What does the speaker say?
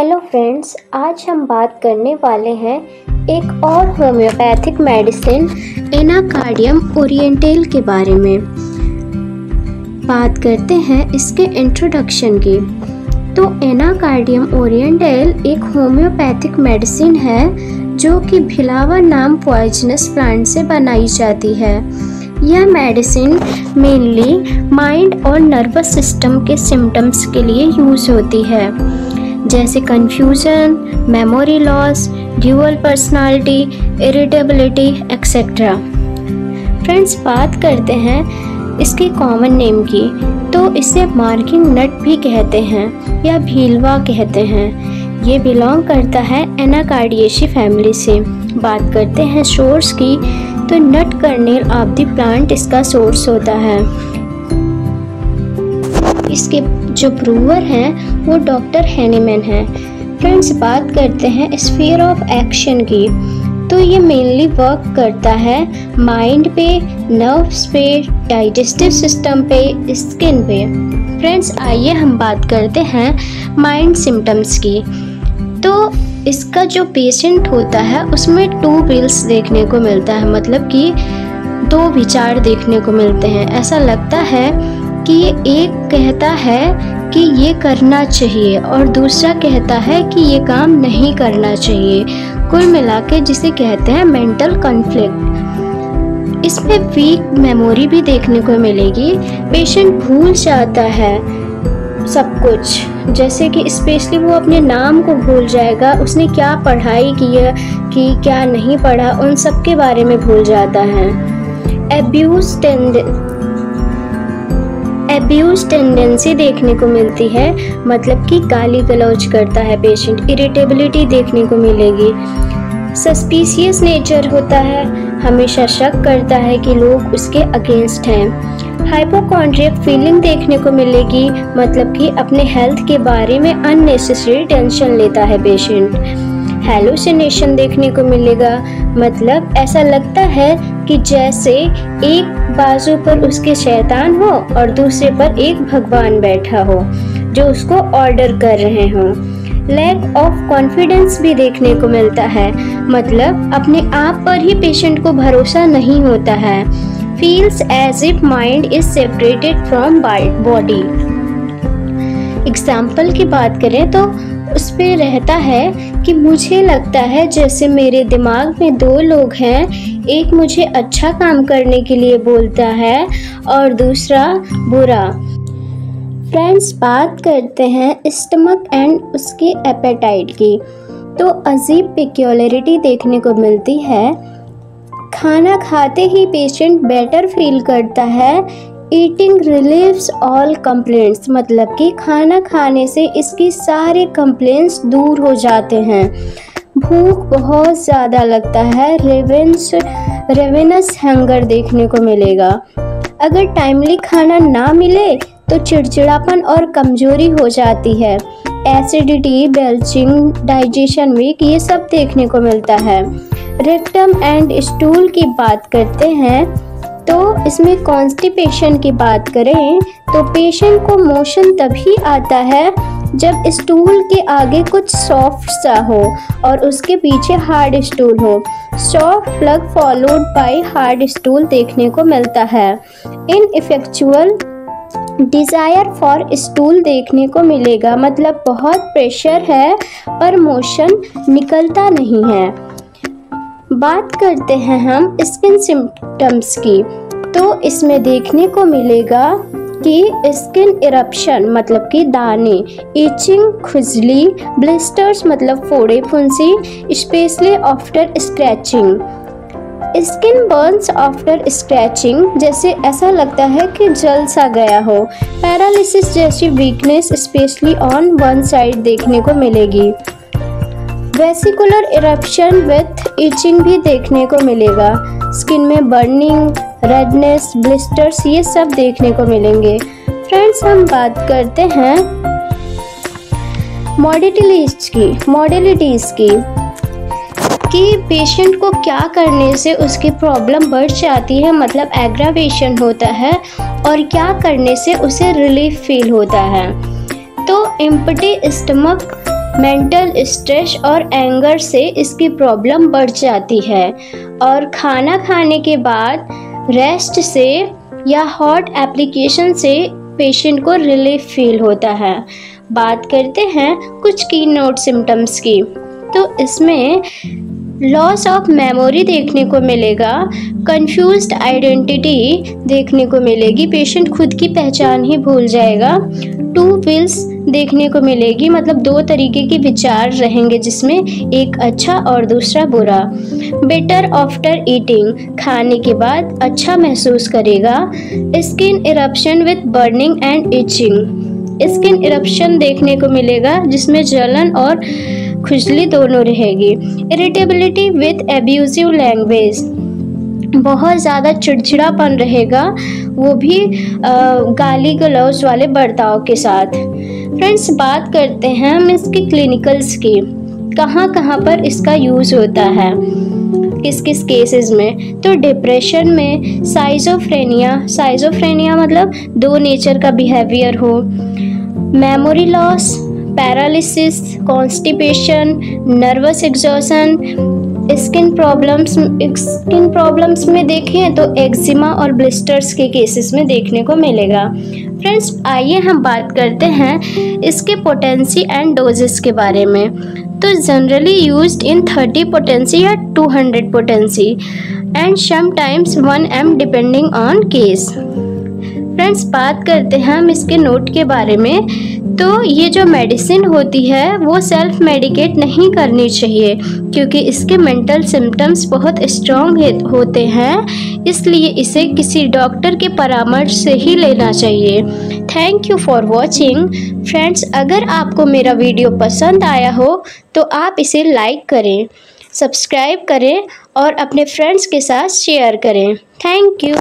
Hello friends, आज हम बात करने वाले हैं एक और होम्योपैथिक मेडिसिन एनाकार्डियम ओरिएंटल के बारे में। बात करते हैं इसके इंट्रोडक्शन की। तो एनाकार्डियम ओरिएंटल एक होम्योपैथिक मेडिसिन है जो कि भिलावा नाम पॉइजनस प्लांट से बनाई जाती है। यह मेडिसिन मेनली माइंड और नर्वस सिस्टम के सिम्टम्स के लिए यूज़ होती है, जैसे confusion, memory loss, dual personality, irritability etcetera. Friends, बात करते हैं इसके कॉमन नेम की। तो इसे मार्किंग नट भी कहते हैं या भीलवा कहते हैं। ये बिलोंग करता है एनाकार्डियेसी फैमिली से। बात करते हैं सोर्स की, तो नट कर्नेल ऑफ द प्लांट इसका सोर्स होता है। इसके जो ब्रूअर हैं वो डॉक्टर हैनीमैन हैं। फ्रेंड्स, बात करते हैं स्फीयर ऑफ एक्शन की। तो ये मेनली वर्क करता है माइंड पे, नर्व्स पे, डाइजेस्टिव सिस्टम पे, स्किन पे। फ्रेंड्स, आइए हम बात करते हैं माइंड सिम्टम्स की। तो इसका जो पेशेंट होता है उसमें 2 व्हील्स देखने को मिलता है, मतलब कि 2 विचार देखने को मिलते हैं। ऐसा लगता है कि एक कहता है कि ये करना चाहिए और दूसरा कहता है कि ये काम नहीं करना चाहिए। कुल मिला के जिसे कहते हैं मेंटल कॉन्फ्लिक्ट। इसमें वीक मेमोरी भी देखने को मिलेगी। पेशेंट भूल जाता है सब कुछ, जैसे कि स्पेशली वो अपने नाम को भूल जाएगा, उसने क्या पढ़ाई की है कि क्या नहीं पढ़ा, उन सब के बारे में भूल जाता है। एब्यूज टेंडेंसी देखने को मिलती है, मतलब कि गाली गलौज करता है पेशेंट। इरिटेबिलिटी देखने को मिलेगी। सस्पिशियस नेचर होता है, हमेशा शक करता है कि लोग उसके अगेंस्ट हैं। हाइपोकॉन्ड्रियक फीलिंग देखने को मिलेगी, मतलब कि अपने हेल्थ के बारे में अननेसेसरी टेंशन लेता है पेशेंट। हैलुसिनेशन देखने को मिलेगा, मतलब ऐसा लगता है कि जैसे एक बाजू पर उसके शैतान हो और दूसरे पर एक भगवान बैठा हो जो उसको ऑर्डर कर रहे हों। लैक ऑफ कॉन्फिडेंस भी देखने को मिलता है, मतलब अपने आप पर ही पेशेंट को भरोसा नहीं होता है। Feels as if mind is separated from body. Example की बात करें तो उस पे रहता है कि मुझे लगता है जैसे मेरे दिमाग में 2 लोग हैं, एक मुझे अच्छा काम करने के लिए बोलता है और दूसरा बुरा। फ्रेंड्स, बात करते हैं स्टमक एंड उसकी एपेटाइट की। तो अजीब पेक्यूलरिटी देखने को मिलती है। खाना खाते ही पेशेंट बेटर फील करता है। ईटिंग रिलीव्स ऑल कंप्लेंट्स, मतलब कि खाना खाने से इसकी सारे कंप्लेंट्स दूर हो जाते हैं। भूख बहुत ज़्यादा लगता है। रेवेनस हंगर देखने को मिलेगा। अगर टाइमली खाना ना मिले तो चिड़चिड़ापन और कमजोरी हो जाती है। एसिडिटी, बेल्चिंग, डाइजेशन वीक, ये सब देखने को मिलता है। रेक्टम एंड स्टूल की बात करते हैं तो इसमें कॉन्स्टिपेशन की बात करें तो पेशेंट को मोशन तभी आता है जब स्टूल के आगे कुछ सॉफ्ट सा हो और उसके पीछे हार्ड स्टूल हो। Soft plug followed by hard stool देखने को मिलता है। इनइफेक्चुअल डिज़ायर फॉर स्टूल देखने को मिलेगा, मतलब बहुत प्रेशर है पर मोशन निकलता नहीं है। बात करते हैं हम स्किन सिम्टम्स की। तो इसमें देखने को मिलेगा कि स्किन इरप्शन, मतलब कि दाने, इचिंग, खुजली, ब्लिस्टर्स, मतलब फोड़े फुंसी, specially after scratching. Skin Burns after scratching, जैसे ऐसा लगता है कि जल सा गया हो। पैरालिसिस जैसी weakness specially on one side देखने को मिलेगी। वेसिकुलर इरप्शन विथ इचिंग भी देखने को मिलेगा। स्किन में बर्निंग, रेडनेस, ब्लिस्टर्स, ये सब देखने को मिलेंगे। फ्रेंड्स, हम बात करते हैं मॉडलिटीज़ की कि पेशेंट को क्या करने से उसकी प्रॉब्लम बढ़ जाती है, मतलब एग्रावेशन होता है, और क्या करने से उसे रिलीफ फील होता है। तो एम्प्टी स्टमक मेंटल स्ट्रेस और एंगर से इसकी प्रॉब्लम बढ़ जाती है। और खाना खाने के बाद रेस्ट से या हॉट एप्लीकेशन से पेशेंट को रिलीफ फील होता है। बात करते हैं कुछ की नोट सिम्टम्स की। तो इसमें लॉस ऑफ मेमोरी देखने को मिलेगा, कंफ्यूज्ड आइडेंटिटी देखने को मिलेगी, पेशेंट खुद की पहचान ही भूल जाएगा। टू विल्स देखने को मिलेगी, मतलब दो तरीके के विचार रहेंगे जिसमें एक अच्छा और दूसरा बुरा। बेटर आफ्टर ईटिंग, खाने के बाद अच्छा महसूस करेगा। Skin eruption with burning and itching, skin eruption देखने को मिलेगा जिसमें जलन और खुजली दोनों रहेगी। इरिटेबिलिटी विथ एब्यूजिव लैंग्वेज, बहुत ज़्यादा चिड़चिड़ापन रहेगा, वो भी गाली गलौज वाले बर्ताव के साथ। फ्रेंड्स, बात करते हैं हम इसके क्लिनिकल्स की, कहाँ कहाँ पर इसका यूज़ होता है, किस किस केसेस में। तो डिप्रेशन में, साइजोफ्रेनिया मतलब दो नेचर का बिहेवियर हो, memory loss, paralysis, constipation, nervous exhaustion. Skin problems में देखें तो एक्जिमा और ब्लिस्टर्स के केसेस में देखने को मिलेगा। फ्रेंड्स, आइए हम बात करते हैं इसके पोटेंसी एंड डोजेस के बारे में। तो जनरली यूज्ड इन 30 पोटेंसी या 200 potency and sometimes 1 mg depending on case. Friends, बात करते हैं हम इसके नोट के बारे में। तो ये जो मेडिसिन होती है वो सेल्फ मेडिकेट नहीं करनी चाहिए क्योंकि इसके मेंटल सिम्टम्स बहुत स्ट्रॉन्ग होते हैं, इसलिए इसे किसी डॉक्टर के परामर्श से ही लेना चाहिए। Thank you for watching. Friends, अगर आपको मेरा वीडियो पसंद आया हो तो आप इसे लाइक करें, सब्सक्राइब करें और अपने फ्रेंड्स के साथ शेयर करें। Thank you.